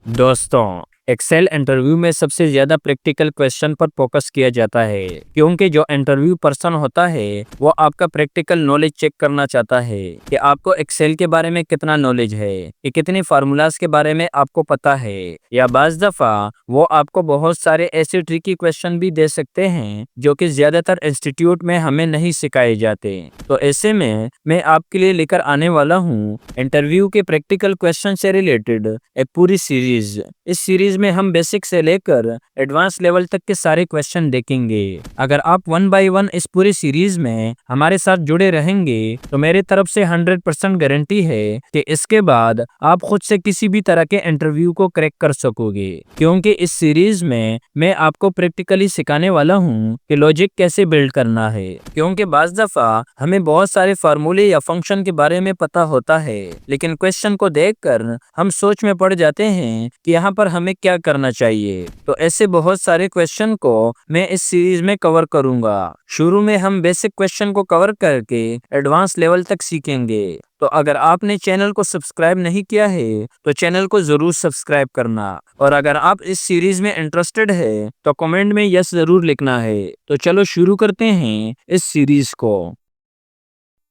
दोस्तों, Excel interview में सबसे ज़्यादा प्रैक्टिकल क्वेश्चन पर फोकस किया जाता है क्योंकि जो इंटरव्यू पर्सन होता है वो आपका प्रैक्टिकल नॉलेज चेक करना चाहता है कि आपको एक्सेल के बारे में कितना नॉलेज है, कि कितने फार्मूलाज के बारे में आपको पता है, या बाज़ दफ़ा वो आपको बहुत सारे ऐसे ट्रिकी क्वेश्चन भी दे सकते हैं जो कि ज़्यादातर इंस्टीट्यूट में हमें नहीं सिखाए जाते। तो ऐसे में मैं आपके लिए लेकर आने वाला हूँ इंटरव्यू के प्रैक्टिकल क्वेश्चन से रिलेटेड एक पूरी सीरीज। इस सीरीज में हम बेसिक से लेकर एडवांस लेवल तक के सारे क्वेश्चन देखेंगे। अगर आप वन बाय वन इस पूरी सीरीज में हमारे साथ जुड़े रहेंगे तो मेरे तरफ से 100% गारंटी है कि इसके बाद आप खुद से किसी भी तरह के इंटरव्यू को क्रैक कर सकोगे, क्योंकि इस सीरीज में मैं आपको प्रैक्टिकली सिखाने वाला हूँ कि लॉजिक कैसे बिल्ड करना है। क्योंकि बाज़ दफा हमें बहुत सारे फार्मूले या फंक्शन के बारे में पता होता है, लेकिन क्वेश्चन को देखकर हम सोच में पड़ जाते हैं कि यहाँ पर हमें क्या करना चाहिए। तो ऐसे बहुत सारे क्वेश्चन को मैं इस सीरीज में कवर करूंगा। शुरू में हम बेसिक क्वेश्चन को कवर करके एडवांस लेवल तक सीखेंगे। तो अगर आपने चैनल को सब्सक्राइब नहीं किया है तो चैनल को जरूर सब्सक्राइब करना, और अगर आप इस सीरीज में इंटरेस्टेड है तो कमेंट में यस जरूर लिखना है। तो चलो शुरू करते हैं इस सीरीज को।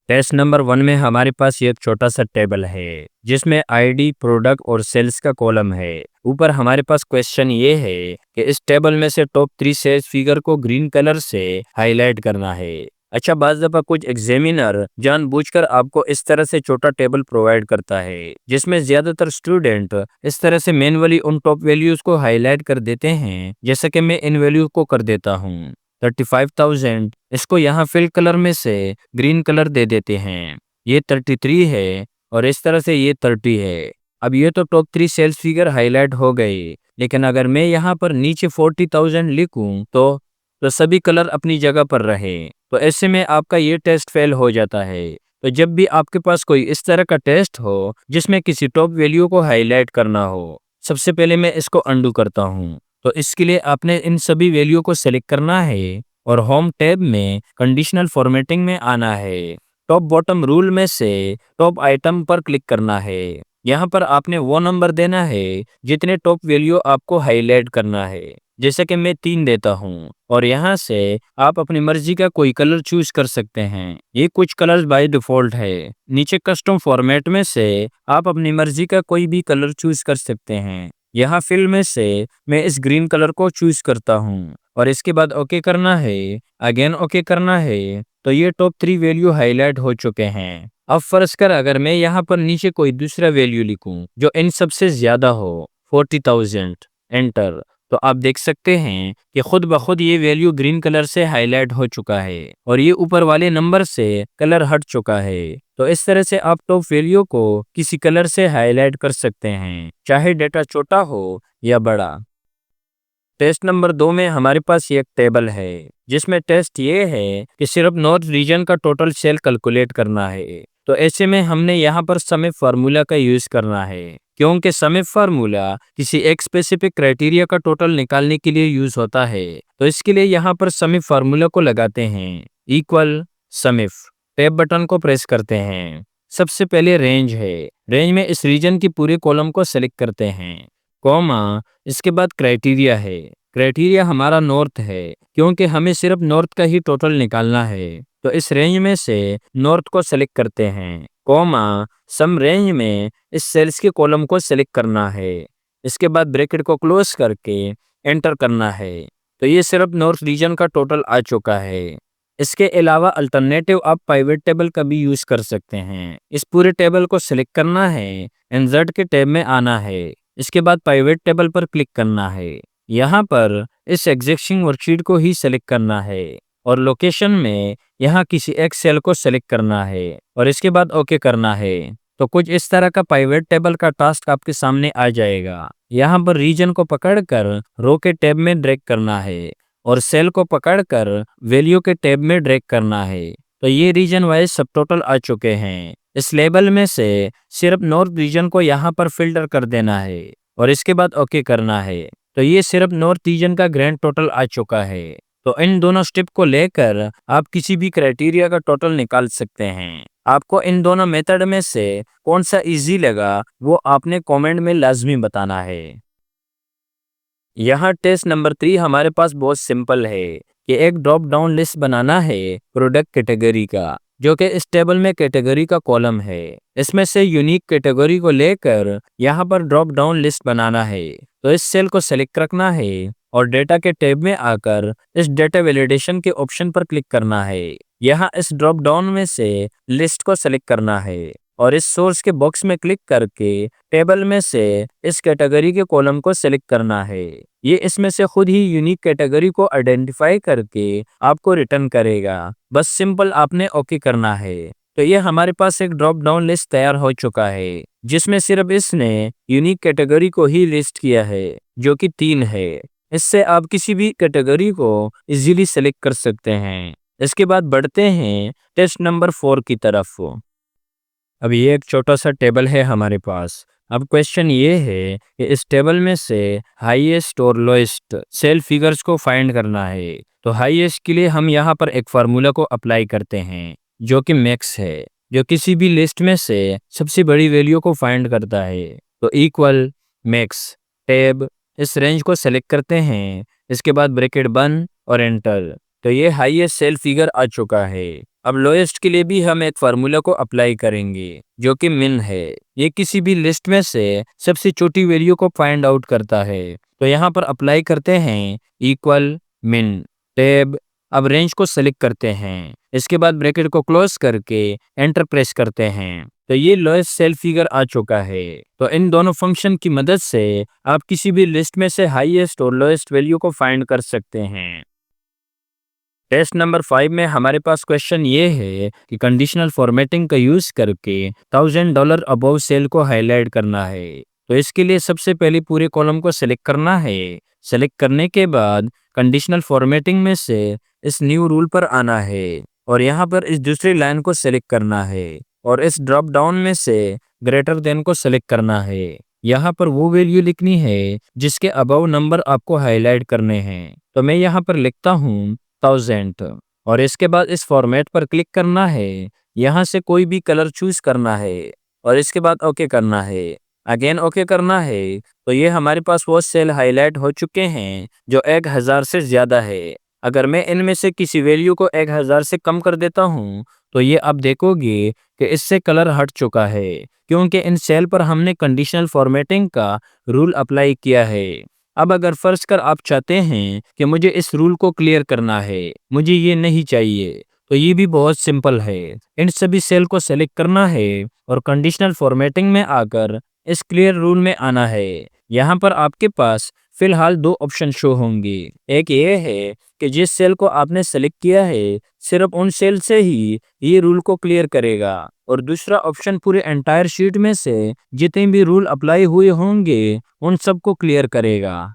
टेस्ट नंबर 1 में हमारे पास ये एक छोटा सा टेबल है जिसमें आईडी, प्रोडक्ट और सेल्स का कॉलम है। ऊपर हमारे पास क्वेश्चन ये है कि इस टेबल में से टॉप 3 सेल्स फिगर को ग्रीन कलर से हाईलाइट करना है। अच्छा, बाज़ दफ़ा कुछ एग्जामिनर जानबूझकर आपको इस तरह से छोटा टेबल प्रोवाइड करता है जिसमें ज्यादातर स्टूडेंट इस तरह से मैन्युअली उन टॉप वैल्यूज को हाईलाइट कर देते हैं, जैसे कि मैं इन वैल्यू को कर देता हूँ 35,000। इसको यहाँ फिल कलर में से ग्रीन कलर दे देते हैं। ये 33 है और इस तरह से ये 30 है। अब ये तो टॉप 3 सेल्स फिगर हाईलाइट हो गई, लेकिन अगर मैं यहाँ पर नीचे 40,000 लिखूं तो सभी कलर अपनी जगह पर रहे। तो ऐसे में आपका ये टेस्ट फेल हो जाता है। तो जब भी आपके पास कोई इस तरह का टेस्ट हो जिसमें किसी टॉप वैल्यू को हाईलाइट करना हो, सबसे पहले मैं इसको अंडू करता हूँ। तो इसके लिए आपने इन सभी वैल्यू को सेलेक्ट करना है और होम टैब में कंडीशनल फॉर्मेटिंग में आना है। टॉप बॉटम रूल में से टॉप आइटम पर क्लिक करना है। यहाँ पर आपने वो नंबर देना है जितने टॉप वैल्यू आपको हाईलाइट करना है, जैसे कि मैं 3 देता हूँ। और यहाँ से आप अपनी मर्जी का कोई कलर चूज कर सकते हैं। ये कुछ कलर्स बाय डिफॉल्ट है। नीचे कस्टम फॉर्मेट में से आप अपनी मर्जी का कोई भी कलर चूज कर सकते हैं। यहाँ फिल में से मैं इस ग्रीन कलर को चूज करता हूँ और इसके बाद ओके करना है, अगेन ओके करना है। तो ये टॉप 3 वैल्यू हाईलाइट हो चुके हैं। अब फर्ज कर अगर मैं यहाँ पर नीचे कोई दूसरा वैल्यू लिखूं जो इन सबसे ज्यादा हो 40,000, एंटर। तो आप देख सकते हैं कि खुद ब खुद ये वैल्यू ग्रीन कलर से हाईलाइट हो चुका है और ये ऊपर वाले नंबर से कलर हट चुका है। तो इस तरह से आप टॉप वैल्यू को किसी कलर से हाईलाइट कर सकते हैं, चाहे डेटा छोटा हो या बड़ा। टेस्ट नंबर 2 में हमारे पास ये एक टेबल है जिसमें टेस्ट ये है कि सिर्फ नॉर्थ रीजन का टोटल सेल कैलकुलेट करना है। तो ऐसे में हमने यहाँ पर सम इफ फार्मूला का यूज करना है, क्योंकि सम इफ फार्मूला किसी एक स्पेसिफिक क्राइटेरिया का टोटल निकालने के लिए यूज होता है। तो इसके लिए यहाँ पर सम इफ फार्मूला को लगाते हैं, equal some if. Tab button को प्रेस करते हैं। सबसे पहले रेंज है, रेंज में इस रीजन की पूरे कॉलम को सेलेक्ट करते हैं, कॉमा, इसके बाद क्राइटेरिया है। क्राइटेरिया हमारा नॉर्थ है क्योंकि हमें सिर्फ नॉर्थ का ही टोटल निकालना है। तो इस रेंज में से नॉर्थ को सेलेक्ट करते हैं, कॉमा, सम रेंज में इस सेल्स के कॉलम को सेलेक्ट करना है। इसके बाद ब्रैकेट को क्लोज करके एंटर करना है। तो ये सिर्फ नॉर्थ रीजन का टोटल आ चुका है। इसके अलावा अल्टरनेटिव आप पाइवेट टेबल का भी यूज कर सकते हैं। इस पूरे टेबल को सिलेक्ट करना है, इंसर्ट के टैब में आना है, इसके बाद पाइवेट टेबल पर क्लिक करना है। यहाँ पर इस एग्जिस्टिंग वर्कशीट को ही सेलेक्ट करना है और लोकेशन में यहाँ किसी एक सेल को सेलेक्ट करना है और इसके बाद ओके करना है। तो कुछ इस तरह का पाइवेट टेबल का टास्क आपके सामने आ जाएगा। यहाँ पर रीजन को पकड़कर रो के टैब में ड्रैग करना है और सेल को पकड़कर वैल्यू के टैब में ड्रैग करना है। तो ये रीजन वाइज सब टोटल आ चुके हैं। इस लेबल में से सिर्फ नॉर्थ रीजन को यहाँ पर फिल्टर कर देना है और इसके बाद ओके करना है। तो ये सिर्फ नॉर्थ रीजन का ग्रैंड टोटल आ चुका है। तो इन दोनों स्टेप को लेकर आप किसी भी क्राइटेरिया का टोटल निकाल सकते हैं। आपको इन दोनों मेथड में से कौन सा इजी लगा वो आपने कमेंट में लाजमी बताना है। यहाँ टेस्ट नंबर 3 हमारे पास बहुत सिंपल है कि एक ड्रॉप डाउन लिस्ट बनाना है प्रोडक्ट कैटेगरी का, जो कि इस टेबल में कैटेगरी का कॉलम है। इसमें से यूनिक कैटेगरी को लेकर यहाँ पर ड्रॉप डाउन लिस्ट बनाना है। तो इस सेल को सेलेक्ट रखना है और डेटा के टैब में आकर इस डेटा वैलिडेशन के ऑप्शन पर क्लिक करना है। यहाँ इस ड्रॉप डाउन में से लिस्ट को सेलेक्ट करना है और इस सोर्स के बॉक्स में क्लिक करके टेबल में से इस कैटेगरी के कॉलम को सेलेक्ट करना है। ये इसमें से खुद ही यूनिक कैटेगरी को आइडेंटिफाई करके आपको रिटर्न करेगा। बस सिंपल आपने ओके करना है। तो ये हमारे पास एक ड्रॉप डाउन लिस्ट तैयार हो चुका है, जिसमें सिर्फ इसने यूनिक कैटेगरी को ही लिस्ट किया है, जो कि 3 है। इससे आप किसी भी कैटेगरी को इजीली सेलेक्ट कर सकते हैं। इसके बाद बढ़ते हैं टेस्ट नंबर 4 की तरफ। अब ये एक छोटा सा टेबल है हमारे पास। अब क्वेश्चन ये है कि इस टेबल में से हाईएस्ट और लोएस्ट सेल फिगर्स को फाइंड करना है। तो हाईएस्ट के लिए हम यहाँ पर एक फार्मूला को अप्लाई करते हैं, जो कि मैक्स है, जो किसी भी लिस्ट में से सबसे बड़ी वैल्यू को फाइंड करता है। तो इक्वल मैक्स टेब, इस रेंज को सेलेक्ट करते हैं। इसके बाद ब्रैकेट बंद और एंटर। तो ये हाईएस्ट सेल फिगर आ चुका है। अब लोएस्ट के लिए भी हम एक फार्मूला को अप्लाई करेंगे, जो कि मिन है। ये किसी भी लिस्ट में से सबसे छोटी वैल्यू को फाइंड आउट करता है। तो यहाँ पर अप्लाई करते हैं इक्वल मिन टैब। अब रेंज को सेलेक्ट करते हैं। इसके बाद ब्रैकेट को क्लोज करके एंटर प्रेस करते हैं। तो ये लोएस्ट सेल फिगर आ चुका है। तो इन दोनों फंक्शन की मदद से आप किसी भी लिस्ट में से हाईएस्ट और लोएस्ट वैल्यू को फाइंड कर सकते हैं। टेस्ट नंबर 5 में हमारे पास क्वेश्चन ये है कि कंडीशनल फॉर्मेटिंग का यूज करके $1000 अबव सेल को हाईलाइट करना है। तो इसके लिए सबसे पहले पूरे कॉलम को सिलेक्ट करना है। सिलेक्ट करने के बाद कंडीशनल फॉर्मेटिंग में से इस न्यू रूल पर आना है और यहाँ पर इस दूसरी लाइन को सिलेक्ट करना है और इस ड्रॉप डाउन में से ग्रेटर देन को सिलेक्ट करना है। यहाँ पर वो वैल्यू लिखनी है जिसके अबव नंबर आपको हाईलाइट करने हैं। तो मैं यहाँ पर लिखता हूँ 1000 और इसके बाद इस फॉर्मेट पर क्लिक करना है। यहाँ से कोई भी कलर चूज करना है और इसके बाद ओके करना है। अगेन ओके करना है। तो ये हमारे पास वो सेल हाईलाइट हो चुके हैं जो 1000 से ज्यादा है। अगर मैं इनमें से किसी वैल्यू को 1000 से कम कर देता हूँ, तो ये आप देखोगे कि इससे कलर हट चुका है, क्योंकि इन सेल पर हमने कंडीशनल फॉर्मेटिंग का रूल अप्लाई किया है। अब अगर फर्ज कर आप चाहते हैं कि मुझे इस रूल को क्लियर करना है, मुझे ये नहीं चाहिए, तो ये भी बहुत सिंपल है। इन सभी सेल को सेलेक्ट करना है और कंडीशनल फॉर्मेटिंग में आकर इस क्लियर रूल में आना है। यहाँ पर आपके पास फिलहाल 2 ऑप्शन शो होंगे। एक ये है कि जिस सेल को आपने सेलेक्ट किया है सिर्फ उन सेल से ही ये रूल को क्लियर करेगा, और दूसरा ऑप्शन पूरे एंटायर शीट में से जितने भी रूल अप्लाई हुए होंगे उन सबको क्लियर करेगा।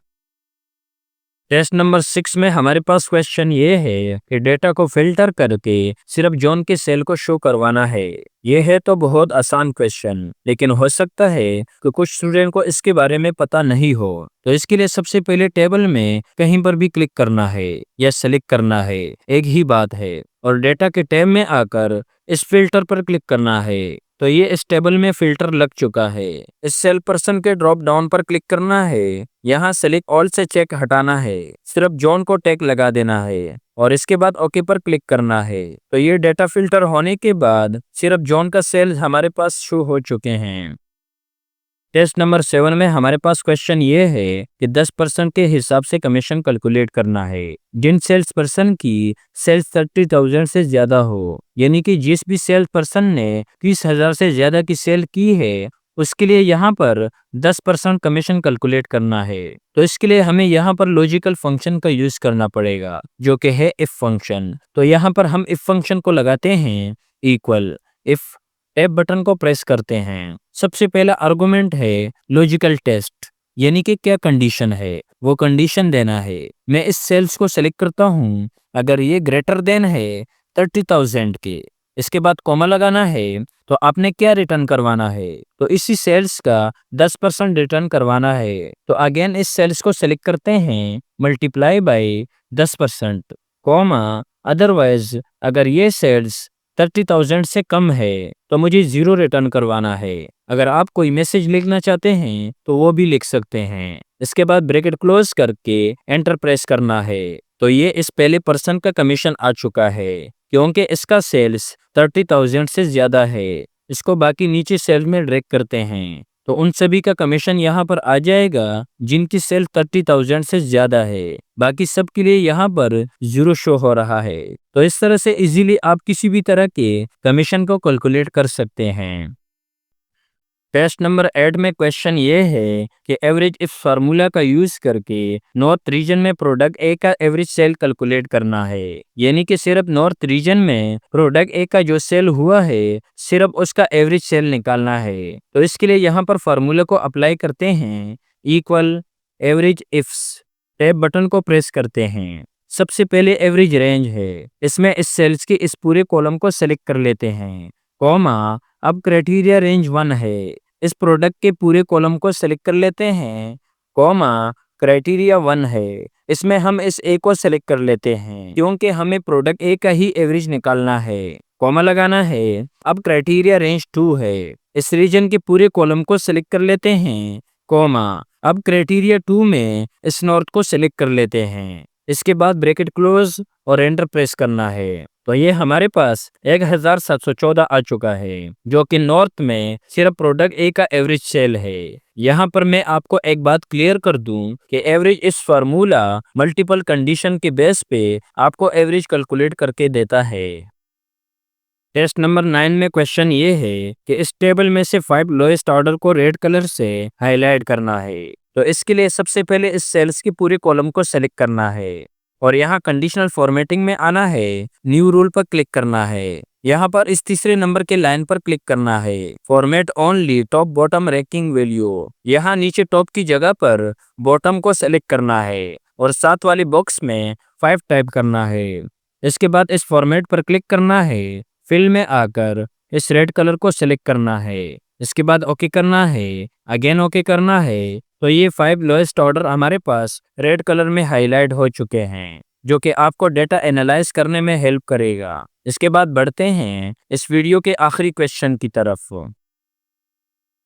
टेस्ट नंबर 6 में हमारे पास क्वेश्चन ये है कि डेटा को फिल्टर करके सिर्फ जॉन के सेल को शो करवाना है। ये है तो बहुत आसान क्वेश्चन, लेकिन हो सकता है कि कुछ स्टूडेंट को इसके बारे में पता नहीं हो। तो इसके लिए सबसे पहले टेबल में कहीं पर भी क्लिक करना है या सेलेक्ट करना है, एक ही बात है, और डेटा के टैब में आकर इस फिल्टर पर क्लिक करना है। तो ये इस टेबल में फिल्टर लग चुका है। इस सेल पर्सन के ड्रॉप डाउन पर क्लिक करना है। यहाँ सेलेक्ट ऑल से चेक हटाना है, सिर्फ जॉन को टैग लगा देना है और इसके बाद ओके पर क्लिक करना है। तो ये डेटा फिल्टर होने के बाद सिर्फ जॉन का सेल हमारे पास शो हो चुके हैं। टेस्ट नंबर 7 में हमारे पास क्वेश्चन ये है कि 10% के हिसाब से कमीशन कैलकुलेट करना है जिन सेल्स पर्सन की सेल्स 30,000 से ज्यादा हो, यानी कि जिस भी सेल्स पर्सन ने 30,000 से ज्यादा की सेल की है उसके लिए यहाँ पर 10% कमीशन कैलकुलेट करना है। तो इसके लिए हमें यहाँ पर लॉजिकल फंक्शन का यूज करना पड़ेगा, जो कि है इफ फंक्शन। तो यहाँ पर हम इफ फंक्शन को लगाते हैं इक्वल इफ, टैब बटन को प्रेस करते हैं। सबसे पहला आर्गुमेंट है लॉजिकल टेस्ट, यानी कि क्या कंडीशन है वो कंडीशन देना है। मैं इस सेल्स को सेलेक्ट करता हूँ। अगर ये ग्रेटर देन है 30,000 के, इसके बाद कॉमा लगाना है, तो आपने क्या रिटर्न करवाना है, तो इसी सेल्स का 10% रिटर्न करवाना है। तो अगेन इस सेल्स को सेलेक्ट करते हैं, मल्टीप्लाई बाय 10%, कॉमा, अदरवाइज अगर ये सेल्स 30,000 से कम है तो मुझे 0 रिटर्न करवाना है। अगर आप कोई मैसेज लिखना चाहते हैं तो वो भी लिख सकते हैं। इसके बाद ब्रैकेट क्लोज करके एंटर प्रेस करना है। तो ये इस पहले पर्सन का कमीशन आ चुका है क्योंकि इसका सेल्स 30,000 से ज़्यादा है। इसको बाकी नीचे सेल में ड्रैग करते हैं तो उन सभी का कमीशन यहाँ पर आ जाएगा जिनकी सेल 30,000 से ज़्यादा है। बाकी सब के लिए यहाँ पर 0 शो हो रहा है। तो इस तरह से इजीली आप किसी भी तरह के कमीशन को कैलकुलेट कर सकते हैं। टेस्ट नंबर 8 में क्वेश्चन ये है कि एवरेज इस फार्मूला का यूज करके नॉर्थ रीजन में प्रोडक्ट ए का एवरेज सेल कैलकुलेट करना है। यानी कि सिर्फ नॉर्थ रीजन में प्रोडक्ट ए का जो सेल हुआ है सिर्फ उसका एवरेज सेल निकालना है। तो इसके लिए यहाँ पर फार्मूला को अप्लाई करते हैं, equal average ifs, tab button को प्रेस करते हैं। सबसे पहले एवरेज रेंज है, इसमें इस सेल्स के इस पूरे कॉलम को सेलेक्ट कर लेते हैं, कॉमा अब क्राइटेरिया रेंज 1 है, इस प्रोडक्ट के पूरे कॉलम को सेलेक्ट कर लेते हैं, कॉमा क्राइटेरिया 1 है, इसमें हम इस ए को सेलेक्ट कर लेते हैं क्योंकि हमें प्रोडक्ट ए का ही एवरेज निकालना है, कॉमा लगाना है। अब क्राइटेरिया रेंज 2 है, इस रीजन के पूरे कॉलम को सेलेक्ट कर लेते हैं, कॉमा अब क्राइटेरिया 2 में इस नॉर्थ को सेलेक्ट कर लेते हैं। इसके बाद ब्रैकेट क्लोज और एंटर प्रेस करना है। तो ये हमारे पास 1714 आ चुका है जो कि नॉर्थ में सिर्फ प्रोडक्ट ए का एवरेज सेल है। यहाँ पर मैं आपको एक बात क्लियर कर दूं कि एवरेज इस फार्मूला मल्टीपल कंडीशन के बेस पे आपको एवरेज कैलकुलेट करके देता है। टेस्ट नंबर 9 में क्वेश्चन ये है कि इस टेबल में से 5 लोएस्ट ऑर्डर को रेड कलर से हाईलाइट करना है। तो इसके लिए सबसे पहले इस सेल्स की पूरे कॉलम को सेलेक्ट करना है और यहाँ कंडीशनल फॉर्मेटिंग में आना है, न्यू रूल पर क्लिक करना है। यहाँ पर इस तीसरे नंबर के लाइन पर क्लिक करना है, format only top bottom ranking value. यहाँ नीचे टॉप की जगह पर बॉटम को सेलेक्ट करना है और साथ वाले बॉक्स में 5 टाइप करना है। इसके बाद इस फॉर्मेट पर क्लिक करना है, फिल में आकर इस रेड कलर को सेलेक्ट करना है। इसके बाद ओके करना है, अगेन ओके करना है। तो ये 5 लोएस्ट ऑर्डर हमारे पास रेड कलर में हाईलाइट हो चुके हैं जो कि आपको डेटा एनालाइज करने में हेल्प करेगा। इसके बाद बढ़ते हैं इस वीडियो के आखिरी क्वेश्चन की तरफ।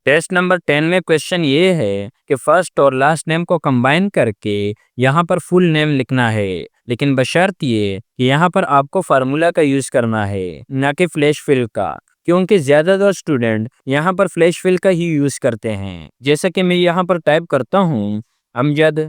टेस्ट नंबर 10 में क्वेश्चन ये है कि फर्स्ट और लास्ट नेम को कंबाइन करके यहाँ पर फुल नेम लिखना है, लेकिन बशर्त ये कि यहाँ पर आपको फार्मूला का यूज करना है ना कि फ्लैश फिल का, क्योंकि ज्यादातर स्टूडेंट यहाँ पर फ्लैश फिल का ही यूज करते हैं। जैसा कि मैं यहाँ पर टाइप करता हूँ अमजद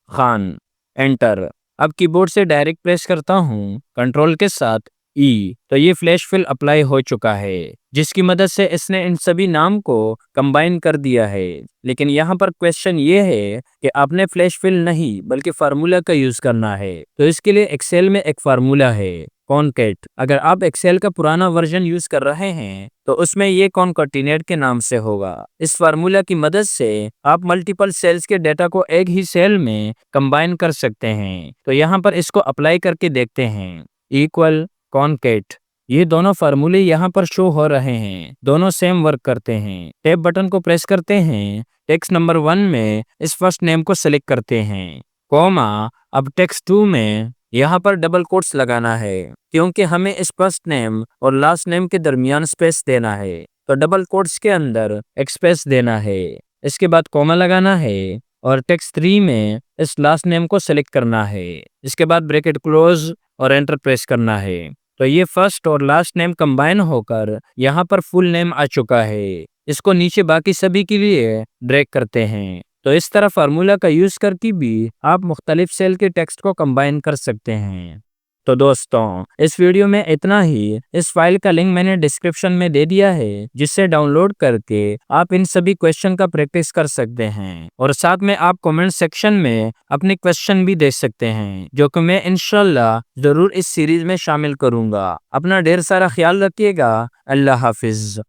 खान, एंटर। अब कीबोर्ड से डायरेक्ट प्रेस करता हूँ कंट्रोल के साथ ई, तो ये फ्लैश फिल अप्लाई हो चुका है जिसकी मदद से इसने इन सभी नाम को कंबाइन कर दिया है। लेकिन यहाँ पर क्वेश्चन ये है कि आपने फ्लैश फिल नहीं बल्कि फार्मूला का यूज करना है। तो इसके लिए एक्सेल में एक फार्मूला है कॉनकैट। अगर आप एक्सेल का पुराना वर्जन यूज कर रहे हैं तो उसमें ये कॉनकैटिनेट के नाम से होगा। इस फार्मूला की मदद से आप मल्टीपल सेल्स के डेटा को एक ही सेल में कंबाइन कर सकते हैं। तो यहाँ पर इसको अप्लाई करके देखते हैं, इक्वल कॉनकैट। ये दोनों फार्मूले यहाँ पर शो हो रहे हैं, दोनों सेम वर्क करते हैं। टैब बटन को प्रेस करते हैं, टेक्स्ट नंबर 1 में इस फर्स्ट नेम को सेलेक्ट करते हैं, कॉमा अब टेक्स्ट 2 में यहाँ पर डबल कोट्स लगाना है क्योंकि हमें इस फर्स्ट नेम और लास्ट नेम के दरमियान स्पेस देना है। तो डबल कोट्स के अंदर एक स्पेस देना है। इसके बाद कॉमा लगाना है और टेक्स्ट 3 में इस लास्ट नेम को सेलेक्ट करना है। इसके बाद ब्रैकेट क्लोज और एंटर प्रेस करना है। तो ये फर्स्ट और लास्ट नेम कंबाइन होकर यहाँ पर फुल नेम आ चुका है। इसको नीचे बाकी सभी के लिए ड्रैग करते हैं। तो इस तरह फार्मूला का यूज करके भी आप मुख्तलिफ सेल के टेक्स्ट को कंबाइन कर सकते हैं। तो दोस्तों इस वीडियो में इतना ही। इस फाइल का लिंक मैंने डिस्क्रिप्शन में दे दिया है जिससे डाउनलोड करके आप इन सभी क्वेश्चन का प्रैक्टिस कर सकते हैं और साथ में आप कमेंट सेक्शन में अपने क्वेश्चन भी दे सकते हैं जो कि मैं इंशाल्लाह जरूर इस सीरीज में शामिल करूंगा। अपना ढेर सारा ख्याल रखिएगा। अल्लाह हाफिज।